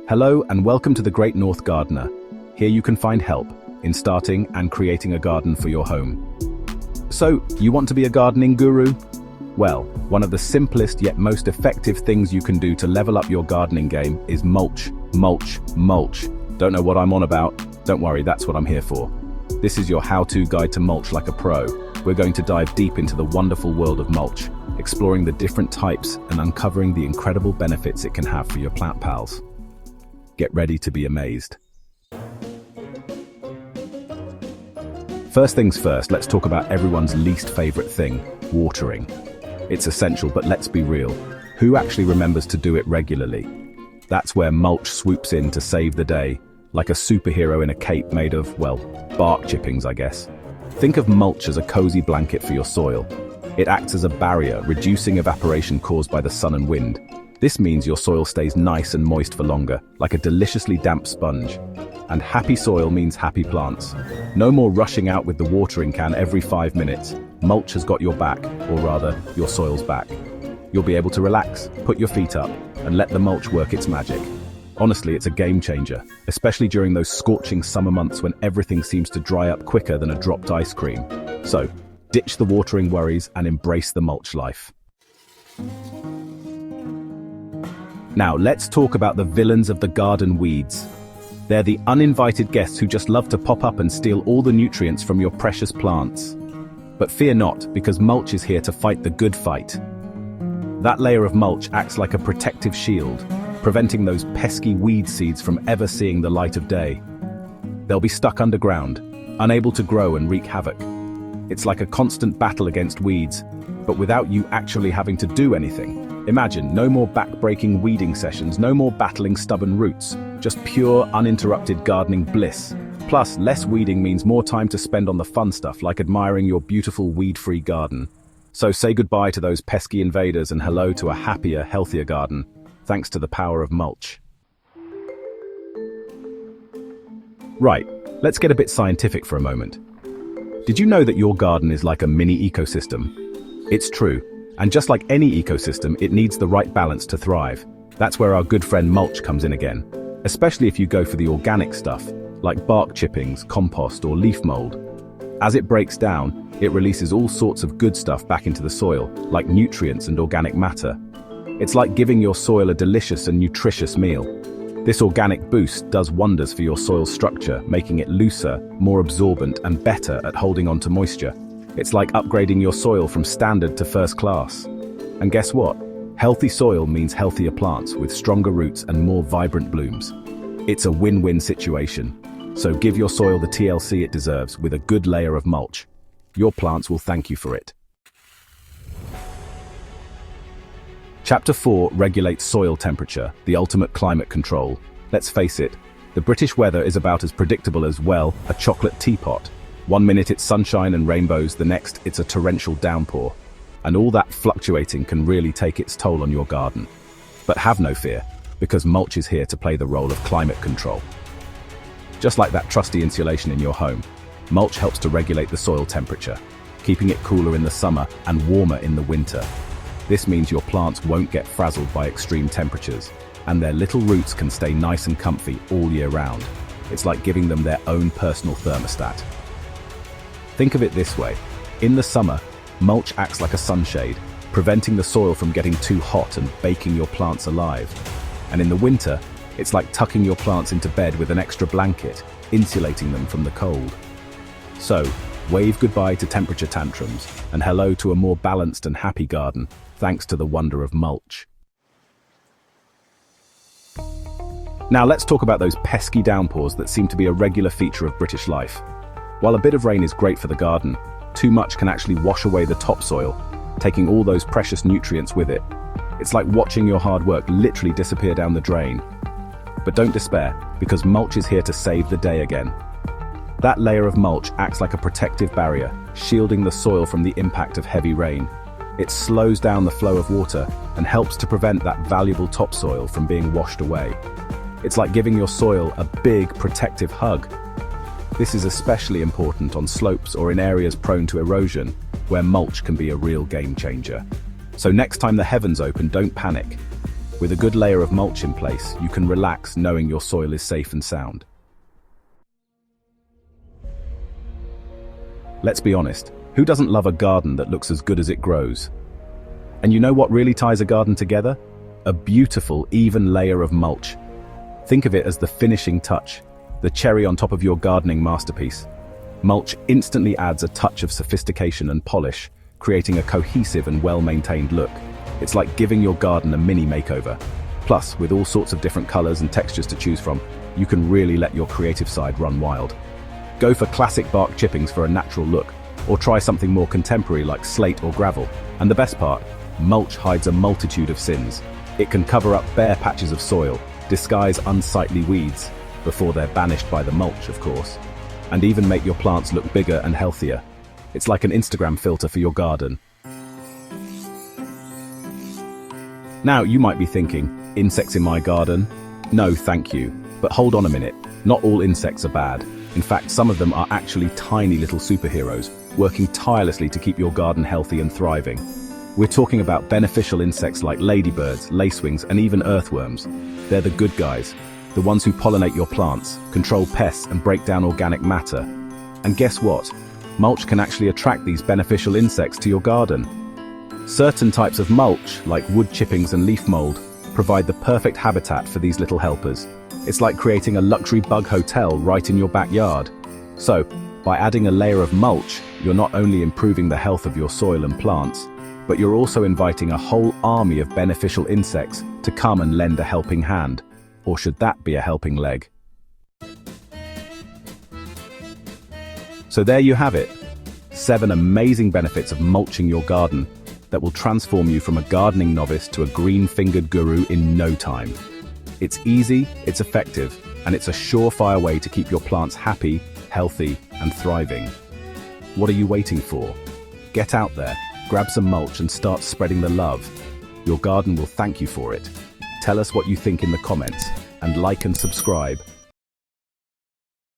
Hello and welcome to the Great North Gardener. Here you can find help in starting and creating a garden for your home. So, you want to be a gardening guru? Well, one of the simplest yet most effective things you can do to level up your gardening game is mulch, mulch, mulch. Don't know what I'm on about? Don't worry, that's what I'm here for. This is your how-to guide to mulch like a pro. We're going to dive deep into the wonderful world of mulch, exploring the different types and uncovering the incredible benefits it can have for your plant pals. Get ready to be amazed. First things first, let's talk about everyone's least favorite thing, watering. It's essential, but let's be real. Who actually remembers to do it regularly? That's where mulch swoops in to save the day, like a superhero in a cape made of, well, bark chippings, I guess. Think of mulch as a cozy blanket for your soil. It acts as a barrier, reducing evaporation caused by the sun and wind. This means your soil stays nice and moist for longer, like a deliciously damp sponge. And happy soil means happy plants. No more rushing out with the watering can every 5 minutes. Mulch has got your back, or rather, your soil's back. You'll be able to relax, put your feet up, and let the mulch work its magic. Honestly, it's a game changer, especially during those scorching summer months when everything seems to dry up quicker than a dropped ice cream. So, ditch the watering worries and embrace the mulch life. Now, let's talk about the villains of the garden weeds. They're the uninvited guests who just love to pop up and steal all the nutrients from your precious plants. But fear not, because mulch is here to fight the good fight. That layer of mulch acts like a protective shield, preventing those pesky weed seeds from ever seeing the light of day. They'll be stuck underground, unable to grow and wreak havoc. It's like a constant battle against weeds, but without you actually having to do anything. Imagine, no more back-breaking weeding sessions, no more battling stubborn roots, just pure, uninterrupted gardening bliss. Plus, less weeding means more time to spend on the fun stuff, like admiring your beautiful weed-free garden. So say goodbye to those pesky invaders and hello to a happier, healthier garden, thanks to the power of mulch. Right, let's get a bit scientific for a moment. Did you know that your garden is like a mini ecosystem? It's true. And just like any ecosystem, it needs the right balance to thrive. That's where our good friend mulch comes in again, especially if you go for the organic stuff, like bark chippings, compost, or leaf mold. As it breaks down, it releases all sorts of good stuff back into the soil, like nutrients and organic matter. It's like giving your soil a delicious and nutritious meal. This organic boost does wonders for your soil structure, making it looser, more absorbent, and better at holding on to moisture. It's like upgrading your soil from standard to first class. And guess what? Healthy soil means healthier plants with stronger roots and more vibrant blooms. It's a win-win situation. So give your soil the TLC it deserves with a good layer of mulch. Your plants will thank you for it. Chapter 4 regulates soil temperature, the ultimate climate control. Let's face it, the British weather is about as predictable as, well, a chocolate teapot. 1 minute it's sunshine and rainbows, the next it's a torrential downpour. And all that fluctuating can really take its toll on your garden. But have no fear, because mulch is here to play the role of climate control. Just like that trusty insulation in your home, mulch helps to regulate the soil temperature, keeping it cooler in the summer and warmer in the winter. This means your plants won't get frazzled by extreme temperatures, and their little roots can stay nice and comfy all year round. It's like giving them their own personal thermostat. Think of it this way. In the summer, mulch acts like a sunshade, preventing the soil from getting too hot and baking your plants alive. And in the winter, it's like tucking your plants into bed with an extra blanket, insulating them from the cold. So, wave goodbye to temperature tantrums, and hello to a more balanced and happy garden, thanks to the wonder of mulch. Now let's talk about those pesky downpours that seem to be a regular feature of British life. While a bit of rain is great for the garden, too much can actually wash away the topsoil, taking all those precious nutrients with it. It's like watching your hard work literally disappear down the drain. But don't despair, because mulch is here to save the day again. That layer of mulch acts like a protective barrier, shielding the soil from the impact of heavy rain. It slows down the flow of water and helps to prevent that valuable topsoil from being washed away. It's like giving your soil a big protective hug. This is especially important on slopes or in areas prone to erosion, where mulch can be a real game changer. So next time the heavens open, don't panic. With a good layer of mulch in place, you can relax knowing your soil is safe and sound. Let's be honest, who doesn't love a garden that looks as good as it grows? And you know what really ties a garden together? A beautiful, even layer of mulch. Think of it as the finishing touch, the cherry on top of your gardening masterpiece. Mulch instantly adds a touch of sophistication and polish, creating a cohesive and well-maintained look. It's like giving your garden a mini makeover. Plus, with all sorts of different colors and textures to choose from, you can really let your creative side run wild. Go for classic bark chippings for a natural look, or try something more contemporary like slate or gravel. And the best part, mulch hides a multitude of sins. It can cover up bare patches of soil, disguise unsightly weeds, before they're banished by the mulch, of course, and even make your plants look bigger and healthier. It's like an Instagram filter for your garden. Now, you might be thinking, insects in my garden? No, thank you. But hold on a minute, not all insects are bad. In fact, some of them are actually tiny little superheroes, working tirelessly to keep your garden healthy and thriving. We're talking about beneficial insects like ladybirds, lacewings, and even earthworms. They're the good guys, the ones who pollinate your plants, control pests, and break down organic matter. And guess what? Mulch can actually attract these beneficial insects to your garden. Certain types of mulch, like wood chippings and leaf mold, provide the perfect habitat for these little helpers. It's like creating a luxury bug hotel right in your backyard. So, by adding a layer of mulch, you're not only improving the health of your soil and plants, but you're also inviting a whole army of beneficial insects to come and lend a helping hand. Or should that be a helping leg? So there you have it. 7 amazing benefits of mulching your garden that will transform you from a gardening novice to a green-fingered guru in no time. It's easy, it's effective, and it's a surefire way to keep your plants happy, healthy, and thriving. What are you waiting for? Get out there, grab some mulch and start spreading the love. Your garden will thank you for it. Tell us what you think in the comments, and like and subscribe